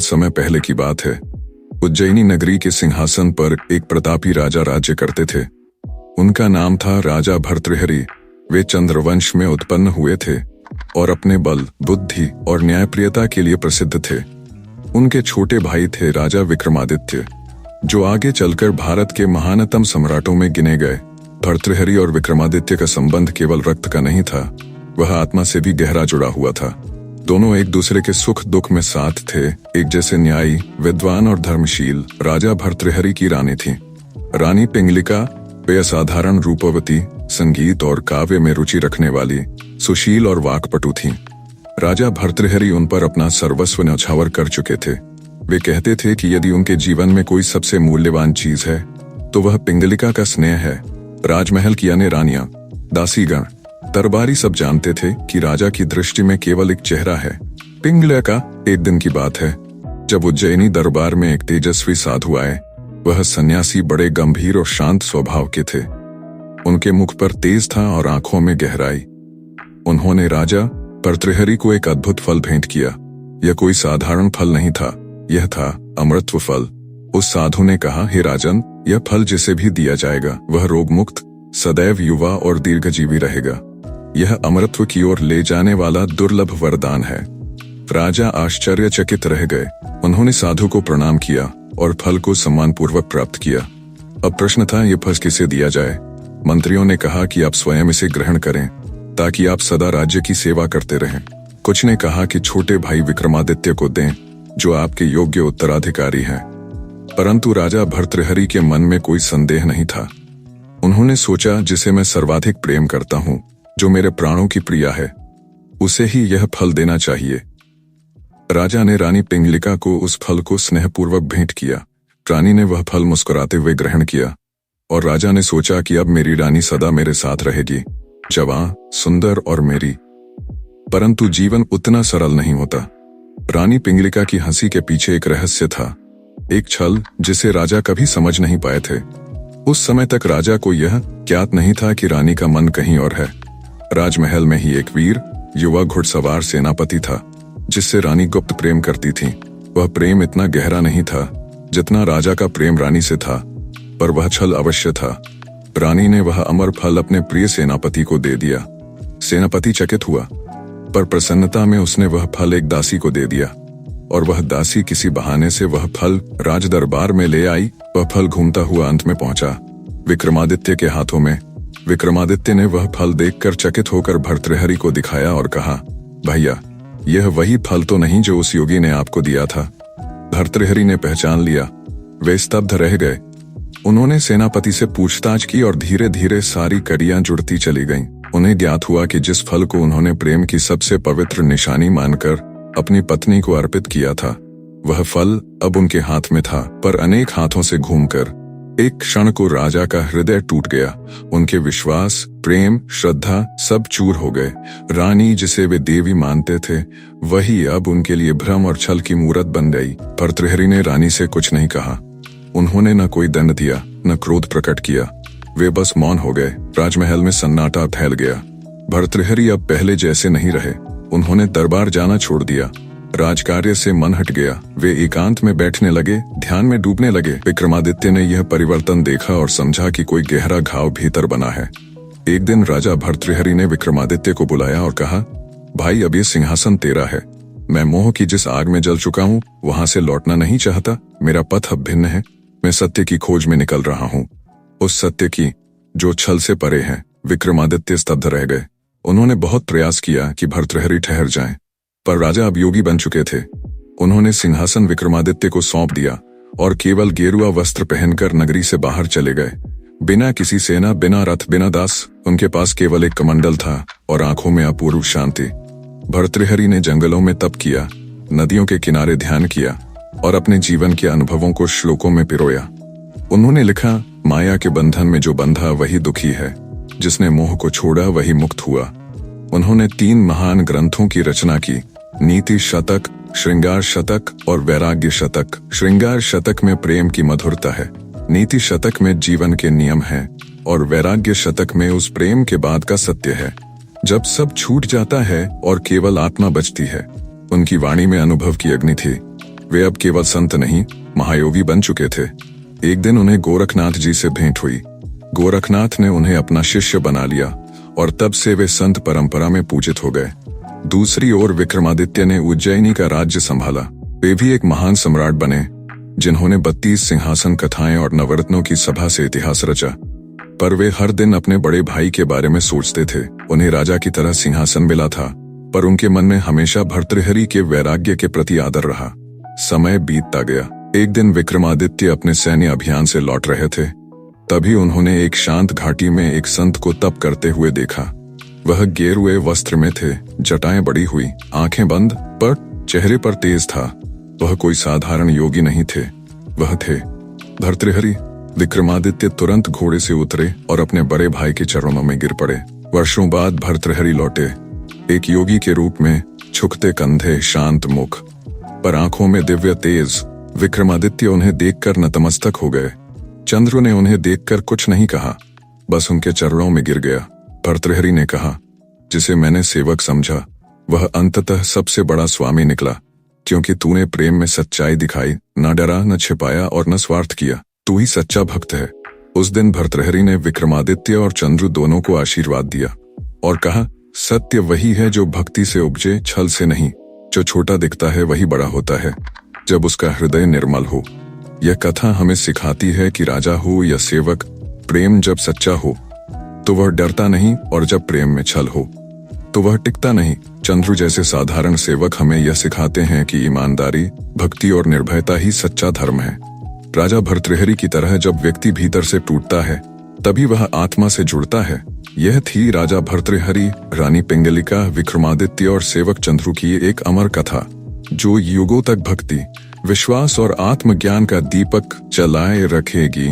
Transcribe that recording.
बहुत समय पहले की बात है। उज्जैनी नगरी के सिंहासन पर एक प्रतापी राजा राज्य करते थे। उनका नाम था राजा भर्तृहरि। वे चंद्रवंश में उत्पन्न हुए थे और अपने बल, बुद्धि और न्यायप्रियता के लिए प्रसिद्ध थे। उनके छोटे भाई थे राजा विक्रमादित्य, जो आगे चलकर भारत के महानतम सम्राटों में गिने गए। भर्तृहरि और विक्रमादित्य का संबंध केवल रक्त का नहीं था, वह आत्मा से भी गहरा जुड़ा हुआ था। दोनों एक दूसरे के सुख दुख में साथ थे, एक जैसे न्यायी, विद्वान और धर्मशील। राजा भर्तृहरि की रानी थी रानी पिंगलिका। वे असाधारण रूपवती, संगीत और काव्य में रुचि रखने वाली, सुशील और वाक्पटु थीं। राजा भर्तृहरि उन पर अपना सर्वस्व न्यौछावर कर चुके थे। वे कहते थे कि यदि उनके जीवन में कोई सबसे मूल्यवान चीज है तो वह पिंगलिका का स्नेह है। राजमहल की अन्य रानियां, दासीगण, दरबारी सब जानते थे कि राजा की दृष्टि में केवल एक चेहरा है। पिंगलिका। एक दिन की बात है जब उज्जैनी दरबार में एक तेजस्वी साधु आए। वह सन्यासी बड़े गंभीर और शांत स्वभाव के थे। उनके मुख पर तेज था और आंखों में गहराई। उन्होंने राजा भर्तृहरि को एक अद्भुत फल भेंट किया। यह कोई साधारण फल नहीं था, यह था अमृतत्व फल। उस साधु ने कहा, हे राजन, यह फल जिसे भी दिया जाएगा वह रोग मुक्त, सदैव युवा और दीर्घजीवी रहेगा। यह अमृतत्व की ओर ले जाने वाला दुर्लभ वरदान है। राजा आश्चर्यचकित रह गए। उन्होंने साधु को प्रणाम किया और फल को सम्मानपूर्वक प्राप्त किया। अब प्रश्न था, यह फल किसे दिया जाए? मंत्रियों ने कहा कि आप स्वयं इसे ग्रहण करें ताकि आप सदा राज्य की सेवा करते रहें। कुछ ने कहा कि छोटे भाई विक्रमादित्य को दें, जो आपके योग्य उत्तराधिकारी हैं। परंतु राजा भर्तृहरि के मन में कोई संदेह नहीं था। उन्होंने सोचा, जिसे मैं सर्वाधिक प्रेम करता हूं, जो मेरे प्राणों की प्रिया है, उसे ही यह फल देना चाहिए। राजा ने रानी पिंगलिका को उस फल को स्नेहपूर्वक भेंट किया। रानी ने वह फल मुस्कुराते हुए ग्रहण किया और राजा ने सोचा कि अब मेरी रानी सदा मेरे साथ रहेगी, जवान, सुंदर और मेरी। परंतु जीवन उतना सरल नहीं होता। रानी पिंगलिका की हंसी के पीछे एक रहस्य था, एक छल जिसे राजा कभी समझ नहीं पाए थे। उस समय तक राजा को यह ज्ञात नहीं था कि रानी का मन कहीं और है। राजमहल में ही एक वीर, युवा घुड़सवार सेनापति था जिससे रानी गुप्त प्रेम करती थी। वह प्रेम इतना गहरा नहीं था जितना राजा का प्रेम रानी से था, पर वह छल अवश्य था। रानी ने वह अमर फल अपने प्रिय सेनापति को दे दिया। सेनापति चकित हुआ, पर प्रसन्नता में उसने वह फल एक दासी को दे दिया और वह दासी किसी बहाने से वह फल राज दरबार में ले आई। वह फल घूमता हुआ अंत में पहुंचा विक्रमादित्य के हाथों में। विक्रमादित्य ने वह फल देखकर चकित होकर भर्तृहरि को दिखाया और कहा, भैया, यह वही फल तो नहीं जो उस योगी ने आपको दिया था? भर्तृहरि ने पहचान लिया। वे स्तब्ध रह गए। उन्होंने सेनापति से पूछताछ की और धीरे धीरे सारी कड़ियां जुड़ती चली गईं। उन्हें ज्ञात हुआ कि जिस फल को उन्होंने प्रेम की सबसे पवित्र निशानी मानकर अपनी पत्नी को अर्पित किया था, वह फल अब उनके हाथ में था। पर अनेक हाथों से घूमकर एक क्षण को राजा का हृदय टूट गया। उनके विश्वास, प्रेम, श्रद्धा सब चूर हो गए। रानी, जिसे वे देवी मानते थे, वही अब उनके लिए भ्रम और छल की मूरत बन गई। भर्तृहरि ने रानी से कुछ नहीं कहा। उन्होंने न कोई दंड दिया, न क्रोध प्रकट किया। वे बस मौन हो गए। राजमहल में सन्नाटा फैल गया। भर्तृहरि अब पहले जैसे नहीं रहे। उन्होंने दरबार जाना छोड़ दिया। राजकार्य से मन हट गया। वे एकांत में बैठने लगे, ध्यान में डूबने लगे। विक्रमादित्य ने यह परिवर्तन देखा और समझा कि कोई गहरा घाव भीतर बना है। एक दिन राजा भर्तृहरि ने विक्रमादित्य को बुलाया और कहा, भाई, अब ये सिंहासन तेरा है। मैं मोह की जिस आग में जल चुका हूँ, वहां से लौटना नहीं चाहता। मेरा पथ अब भिन्न है। मैं सत्य की खोज में निकल रहा हूँ, उस सत्य की जो छल से परे है। विक्रमादित्य स्तब्ध रह गए। उन्होंने बहुत प्रयास किया कि भर्तृहरि ठहर जाएं, पर राजा अब योगी बन चुके थे। उन्होंने सिंहासन विक्रमादित्य को सौंप दिया और केवल गेरुआ वस्त्र पहनकर नगरी से बाहर चले गए। बिना किसी सेना, बिना रथ, बिना दास, उनके पास केवल एक कमंडल था और आंखों में अपूर्व शांति। भर्तृहरि ने जंगलों में तप किया, नदियों के किनारे ध्यान किया और अपने जीवन के अनुभवों को श्लोकों में पिरोया। उन्होंने लिखा, माया के बंधन में जो बंधा वही दुखी है, जिसने मोह को छोड़ा वही मुक्त हुआ। उन्होंने 3 महान ग्रंथों की रचना की, नीति शतक, श्रृंगार शतक और वैराग्य शतक। श्रृंगार शतक में प्रेम की मधुरता है, नीति शतक में जीवन के नियम हैं और वैराग्य शतक में उस प्रेम के बाद का सत्य है, जब सब छूट जाता है और केवल आत्मा बचती है। उनकी वाणी में अनुभव की अग्नि थी। वे अब केवल संत नहीं, महायोगी बन चुके थे। एक दिन उन्हें गोरखनाथ जी से भेंट हुई। गोरखनाथ ने उन्हें अपना शिष्य बना लिया और तब से वे संत परंपरा में पूजित हो गए। दूसरी ओर विक्रमादित्य ने उज्जैनी का राज्य संभाला। वे भी एक महान सम्राट बने, जिन्होंने 32 सिंहासन कथाएं और नवरत्नों की सभा से इतिहास रचा। पर वे हर दिन अपने बड़े भाई के बारे में सोचते थे। उन्हें राजा की तरह सिंहासन मिला था, पर उनके मन में हमेशा भर्तृहरि के वैराग्य के प्रति आदर रहा। समय बीतता गया। एक दिन विक्रमादित्य अपने सैन्य अभियान से लौट रहे थे। तभी उन्होंने एक शांत घाटी में एक संत को तप करते हुए देखा। वह गेरुए वस्त्र में थे, जटाएं बड़ी हुई, आंखें बंद, पर चेहरे पर तेज था। वह कोई साधारण योगी नहीं थे, वह थे भर्तृहरि। विक्रमादित्य तुरंत घोड़े से उतरे और अपने बड़े भाई के चरणों में गिर पड़े। वर्षों बाद भर्तृहरि लौटे, एक योगी के रूप में, झुकते कंधे, शांत मुख, पर आंखों में दिव्य तेज। विक्रमादित्य उन्हें देखकर नतमस्तक हो गए। चंद्र ने उन्हें देखकर कुछ नहीं कहा, बस उनके चरणों में गिर गया। भर्तृहरि ने कहा, जिसे मैंने सेवक समझा, वह अंततः सबसे बड़ा स्वामी निकला, क्योंकि तूने प्रेम में सच्चाई दिखाई, न डरा, न छिपाया और न स्वार्थ किया। तू ही सच्चा भक्त है। उस दिन भर्तृहरि ने विक्रमादित्य और चंद्र दोनों को आशीर्वाद दिया और कहा, सत्य वही है जो भक्ति से उपजे, छल से नहीं। जो छोटा दिखता है वही बड़ा होता है, जब उसका हृदय निर्मल हो। यह कथा हमें सिखाती है कि राजा हो या सेवक, प्रेम जब सच्चा हो तो वह डरता नहीं, और जब प्रेम में छल हो तो वह टिकता नहीं। चंद्र जैसे साधारण सेवक हमें यह सिखाते हैं कि ईमानदारी, भक्ति और निर्भयता ही सच्चा धर्म है। राजा भर्तृहरि की तरह जब व्यक्ति भीतर से टूटता है, तभी वह आत्मा से जुड़ता है। यह थी राजा भर्तृहरि, रानी पिंगलिका, विक्रमादित्य और सेवक चंद्र की एक अमर कथा, जो युगों तक भक्ति, विश्वास और आत्मज्ञान का दीपक जलाए रखेगी।